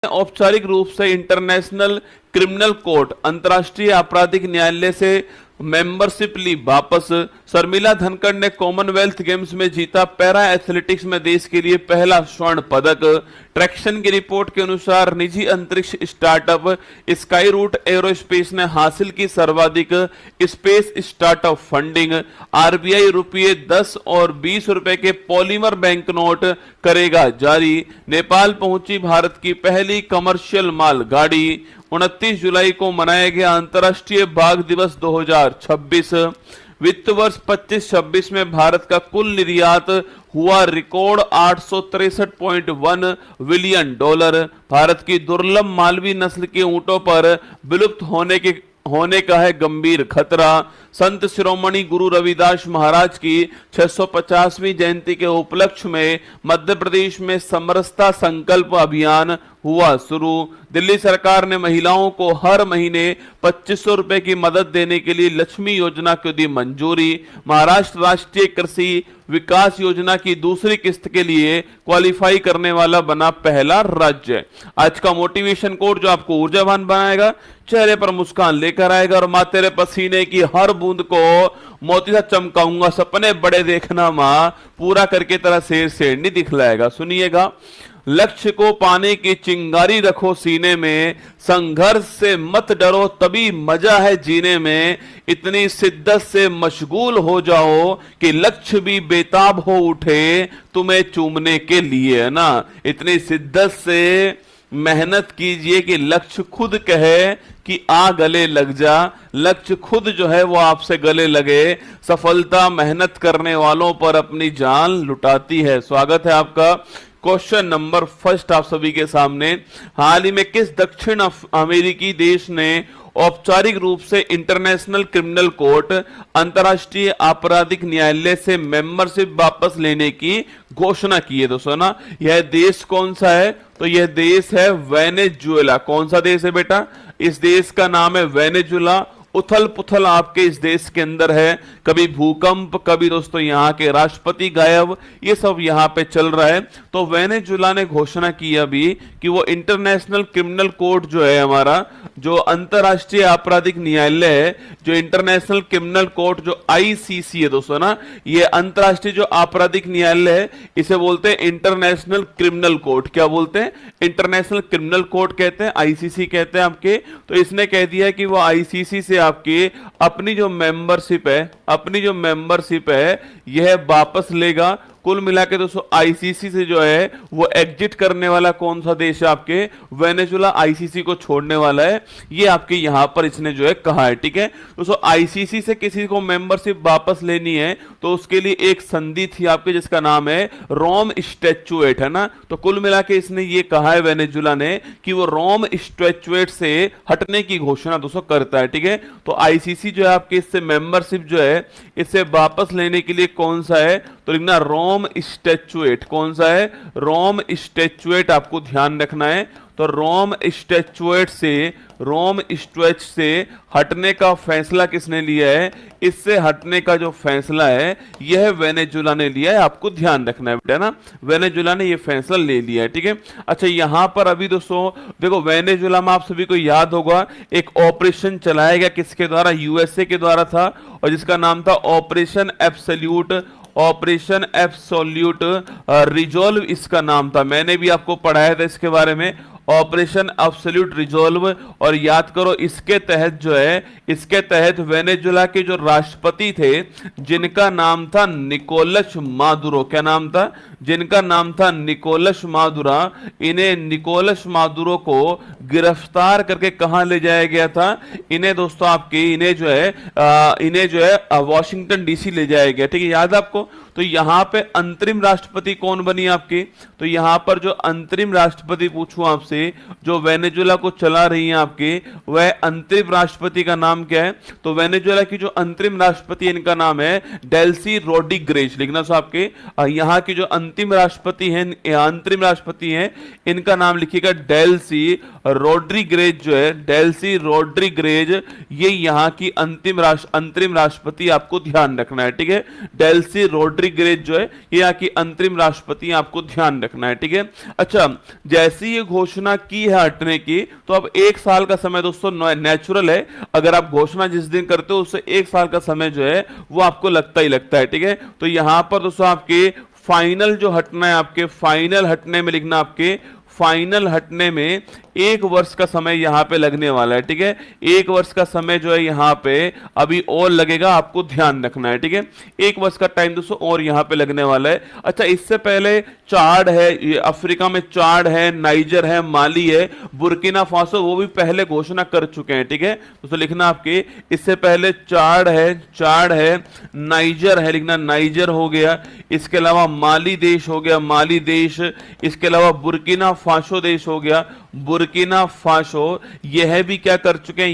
औपचारिक रूप से इंटरनेशनल क्रिमिनल कोर्ट अंतर्राष्ट्रीय आपराधिक न्यायालय से मेंबरशिप ली वापस। शर्मिला धनखड़ ने कॉमनवेल्थ गेम्स में जीता पैरा एथलेटिक्स में देश के लिए पहला स्वर्ण पदक। ट्रैक्शन की रिपोर्ट के अनुसार निजी अंतरिक्ष स्टार्टअप स्काई रूट एरोस्पेस ने हासिल की सर्वाधिक स्पेस स्टार्टअप फंडिंग। आरबीआई रुपये 10 और 20 रुपए के पॉलीमर बैंक नोट करेगा जारी। नेपाल पहुंची भारत की पहली कमर्शियल माल गाड़ी। 29 जुलाई को मनाया गया अंतर्राष्ट्रीय बाघ दिवस 2026। वित्त वर्ष 25-26 में भारत का कुल निर्यात हुआ रिकॉर्ड $863.1 बिलियन। भारत की दुर्लभ मालवी नस्ल के ऊंटों पर विलुप्त होने का है गंभीर खतरा। संत शिरोमणि गुरु रविदास महाराज की 650वीं जयंती के उपलक्ष्य में मध्य प्रदेश में समरसता संकल्प अभियान हुआ शुरू। दिल्ली सरकार ने महिलाओं को हर महीने 2500 रुपए की मदद देने के लिए लक्ष्मी योजना को दी मंजूरी। महाराष्ट्र राष्ट्रीय कृषि विकास योजना की दूसरी किस्त के लिए क्वालिफाई करने वाला बना पहला राज्य। आज का मोटिवेशन कोड जो आपको ऊर्जावान बनाएगा, चेहरे पर मुस्कान लेकर आएगा और माँ तेरे पसीने की हर बूंद को मोती सा चमकाऊंगा, सपने बड़े देखना माँ, पूरा करके तेरा शेर शेरनी दिखलाएगा। सुनिएगा, लक्ष्य को पाने की चिंगारी रखो सीने में, संघर्ष से मत डरो तभी मजा है जीने में। इतनी शिद्दत से मशगूल हो जाओ कि लक्ष्य भी बेताब हो उठे तुम्हें चूमने के लिए, है ना। इतनी शिद्दत से मेहनत कीजिए कि लक्ष्य खुद कहे कि आ गले लग जा। लक्ष्य खुद जो है वो आपसे गले लगे। सफलता मेहनत करने वालों पर अपनी जान लुटाती है। स्वागत है आपका। क्वेश्चन नंबर फर्स्ट आप सभी के सामने, हाल ही में किस दक्षिण अमेरिकी देश ने औपचारिक रूप से इंटरनेशनल क्रिमिनल कोर्ट अंतर्राष्ट्रीय आपराधिक न्यायालय से मेंबरशिप वापस लेने की घोषणा की है? दोस्तों ना, यह देश कौन सा है? तो यह देश है वेनेजुएला। कौन सा देश है बेटा? इस देश का नाम है वेनेजुएला। उथल पुथल आपके इस देश के अंदर है, कभी भूकंप, कभी दोस्तों यहाँ के राष्ट्रपति गायब, ये सब यहाँ पे चल रहा है। तो वेनेजुएला ने घोषणा की अभी कि वो इंटरनेशनल क्रिमिनल कोर्ट जो है हमारा, जो अंतरराष्ट्रीय आपराधिक न्यायालय है, जो इंटरनेशनल क्रिमिनल कोर्ट जो आईसीसी है दोस्तों ना, ये अंतरराष्ट्रीय जो आपराधिक न्यायालय है, इसे बोलते हैं इंटरनेशनल क्रिमिनल कोर्ट। क्या बोलते हैं? इंटरनेशनल क्रिमिनल कोर्ट कहते हैं, आईसीसी कहते हैं आपके। तो इसने कह दिया कि वो आईसीसी से आपकी अपनी जो मेंबरशिप है यह वापस लेगा। कुल मिला के दोस्तों आईसीसी से जो है वो एग्जिट करने वाला कौन सा देश है? आपके वेनेजुएला आईसीसी को छोड़ने वाला है, ये आपके यहां पर इसने जो है कहा है। ठीक है दोस्तों, आईसीसी से किसी को मेंबरशिप वापस लेनी है तो उसके लिए एक संधि थी आपके जिसका नाम है रोम स्टैच्यूएट, है ना। तो कुल मिला के इसने ये कहा है वेनेजुएला ने कि वो रोम स्टैच्यूएट से हटने की घोषणा दोस्तों करता है। ठीक है, तो आईसीसी जो है आपके इससे मेंबरशिप जो है इसे वापस लेने के लिए कौन सा है? तो लिखना रोम स्टैच्यूएट। कौन सा है? रोम स्टैच्यूएट, आपको ध्यान रखना है। तो रोम स्टैच्यूएट से हटने का फैसला किसने लिया है? इससे हटने का जो फैसला है यह वेनेजुएला ने लिया है, आपको ध्यान रखना है बेटा ना। वेनेजुएला ने यह फैसला ले लिया है। ठीक है, अच्छा यहां पर अभी दोस्तों देखो, वेनेजुएला में आप सभी को याद होगा एक ऑपरेशन चलाया गया, किसके द्वारा? यूएसए के द्वारा था, और जिसका नाम था ऑपरेशन एब्सोल्यूट रिजॉल्व, इसका नाम था। मैंने भी आपको पढ़ाया था इसके बारे में, ऑपरेशन एब्सोल्यूट रिजॉल्व। और याद करो इसके तहत वेनेजुएला के जो राष्ट्रपति थे जिनका नाम था निकोलस मादुरो, क्या नाम था? जिनका नाम था निकोलस मादुरा, इन्हें निकोलस मादुरो को गिरफ्तार करके कहां ले जाया गया था? इन्हें दोस्तों आपके इन्हें जो है वॉशिंगटन डीसी ले जाया गया। ठीक है, याद आपको? तो यहां पे अंतरिम राष्ट्रपति कौन बनी आपकी? तो यहां पर जो अंतरिम राष्ट्रपति पूछूं आपसे, जो वेनेजुएला को चला रही हैं आपके, वह अंतरिम राष्ट्रपति का नाम क्या है? तो वेनेजुएला की जो अंतरिम राष्ट्रपति इनका नाम है डेल्सी रोड्रिगेज। लिखना सो आपके यहां की जो अंतिम राष्ट्रपति हैं, अंतरिम राष्ट्रपति हैं, इनका नाम लिखिएगा डेल्सी रोड्रिगेज जो है, डेल्सी रोड्रिगेज, ये यहाँ की अंतरिम राष्ट्रपति आपको ध्यान रखना है, ठीक है। डेल्सी रोड्रिगेज जो है ये यहाँ की अंतरिम राष्ट्रपति, आपको ध्यान रखना है, ठीक है। अच्छा, जैसी ये घोषणा की है हटने की, तो अब 1 साल का समय दोस्तों नेचुरल है, अगर आप घोषणा जिस दिन करते हो उससे 1 साल का समय जो है वो आपको लगता ही लगता है, ठीक है। तो यहां पर दोस्तों आपके फाइनल जो हटना है, आपके फाइनल हटने में लिखना, आपके फाइनल हटने में 1 वर्ष का समय यहां पे लगने वाला है, ठीक है। 1 वर्ष का समय जो है यहां पे अभी और लगेगा, आपको ध्यान रखना है, ठीक है। 1 वर्ष का टाइम दोस्तों और यहां पे लगने वाला है। अच्छा, इससे पहले चाड है, ये अफ्रीका में चाड है, नाइजर है, माली है, बुर्किना फासो, वो भी पहले घोषणा कर चुके हैं, ठीक है। दोस्तों लिखना आपके, इससे पहले चाड है, नाइजर है, लिखना नाइजर हो गया, इसके अलावा माली देश हो गया, माली देश, इसके अलावा बुर्किना फासो देश हो गया, बुर्किना फासो, यह भी क्या कर चुके हैं,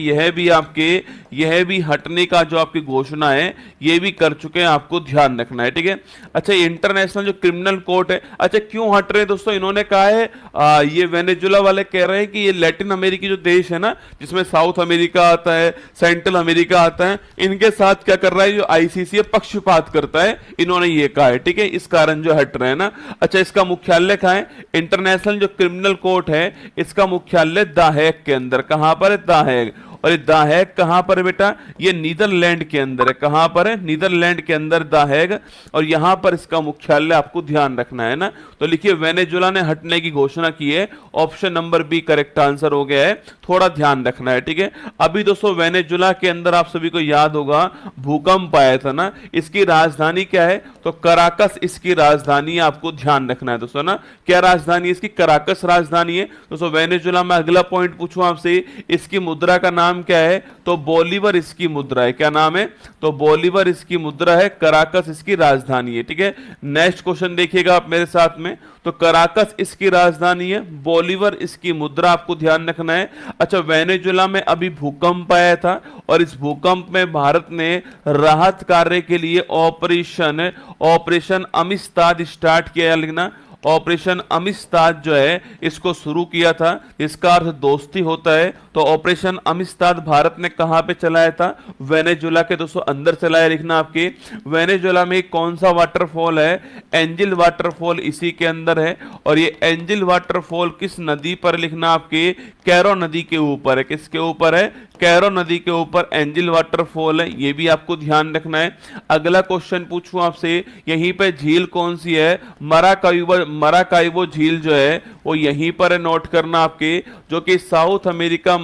यह भी हटने का जो आपकी घोषणा है यह भी कर चुके हैं, आपको ध्यान रखना है, ठीक है। अच्छा, इंटरनेशनल जो क्रिमिनल कोर्ट है, अच्छा क्यों हट रहे हैं दोस्तों, इन्होंने कहा है ये वेनेजुला वाले कह रहे हैं कि ये लैटिन अमेरिकी जो देश है ना, जिसमें साउथ अमेरिका आता है, सेंट्रल अमेरिका आता है, इनके साथ क्या कर रहा है जो आईसीसी पक्षपात करता है, इन्होंने ये कहा है, ठीक है, इस कारण जो हट रहे हैं ना। अच्छा, इसका मुख्यालय कहां है, इंटरनेशनल जो क्रिमिनल कोर्ट है इसका मुख्यालय द हेग के अंदर, कहां पर है, द हेग। और ये द हेग कहां पर है बेटा, ये नीदरलैंड के अंदर है, कहां पर है, नीदरलैंड के अंदर द हेग, और यहां पर इसका मुख्यालय आपको ध्यान रखना है ना। तो लिखिए वेनेजुला ने हटने की घोषणा की है, option number B correct answer हो गया है, थोड़ा ध्यान रखना है, ठीक है। अभी दोस्तों वेनेजुला के अंदर आप सभी को याद होगा भूकंप आया था ना, इसकी राजधानी क्या है, तो कराकस इसकी राजधानी, आपको ध्यान रखना है दोस्तों ना, क्या राजधानी इसकी, कराकस राजधानी है दोस्तों। वेनेजुला में अगला पॉइंट पूछूं आपसे, इसकी मुद्रा का नाम क्या है, तो बोलीवर इसकी मुद्रा है, क्या नाम है, तो बोलीवर इसकी मुद्रा है, कराकस इसकी राजधानी है, ठीक है। नेक्स्ट क्वेश्चन देखिएगा आप मेरे साथ में, तो कराकस इसकी राजधानी है, बोलीवर इसकी मुद्रा, आपको ध्यान रखना है। अच्छा, वेनेजुला में अभी भूकंप आया था और इस भूकंप में भारत ने राहत कार्य के लिए ऑपरेशन अमिस्ताद स्टार्ट किया, लिखना ऑपरेशन अमिस्ताद जो है इसको शुरू किया था, इसका अर्थ दोस्ती होता है। तो ऑपरेशन अमिस्ताद भारत ने कहां पे चलाया था, वेनेजुला के दोस्तों अंदर चलाया, लिखना आपके वेनेजुला में कौन सा वाटरफॉल है, एंजिल वाटरफॉल इसी के अंदर है, और ये एंजिल वाटरफॉल किस नदी पर, लिखना आपके कैरो नदी के ऊपर है, किसके ऊपर है, कैरो नदी के ऊपर एंजिल वाटरफॉल है, ये भी आपको ध्यान रखना है। अगला क्वेश्चन पूछूं आपसे, यहीं पे झील कौन सी है, मराकाइबो झील जो है वो यहीं पर है, नोट करना आपके, जो कि साउथ अमेरिका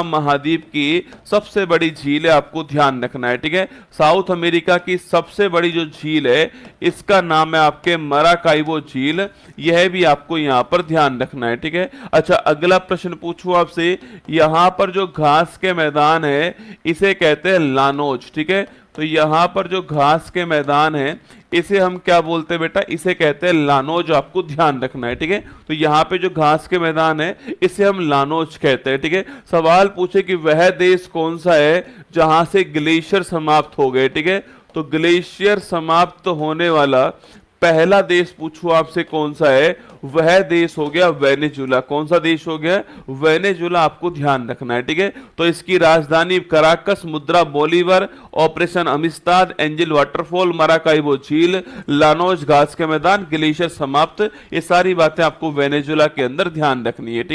महाद्वीप की सबसे बड़ी झील है, आपको ध्यान रखना है, ठीक है। साउथ अमेरिका की सबसे बड़ी जो झील है इसका नाम है आपके मराकाइबो झील, यह भी आपको यहां पर ध्यान रखना है, ठीक है। अच्छा, अगला प्रश्न पूछूं आपसे, यहां पर जो घास के मैदान है इसे कहते हैं लानोज, ठीक है। तो यहां पर जो घास के मैदान है इसे हम क्या बोलते हैं बेटा, इसे कहते हैं लानोज, आपको ध्यान रखना है, ठीक है। तो यहां पे जो घास के मैदान है इसे हम लानोज कहते हैं, ठीक है। सवाल पूछे कि वह देश कौन सा है जहां से ग्लेशियर समाप्त हो गए, ठीक है। तो ग्लेशियर समाप्त होने वाला पहला देश पूछूं आपसे कौन सा है, वह देश हो गया वेनेजुला, कौन सा देश हो गया, वेनेजुला, आपको ध्यान रखना है, ठीक है। तो इसकी राजधानी कराकस, मुद्रा Bolivar, operation अमिस्ताद, angel waterfall, Maracaibo झील, लानोज घास के मैदान, ग्लेशियर समाप्त, ये सारी बातें आपको वेनेजुला के अंदर ध्यान रखनी है, ठीक है।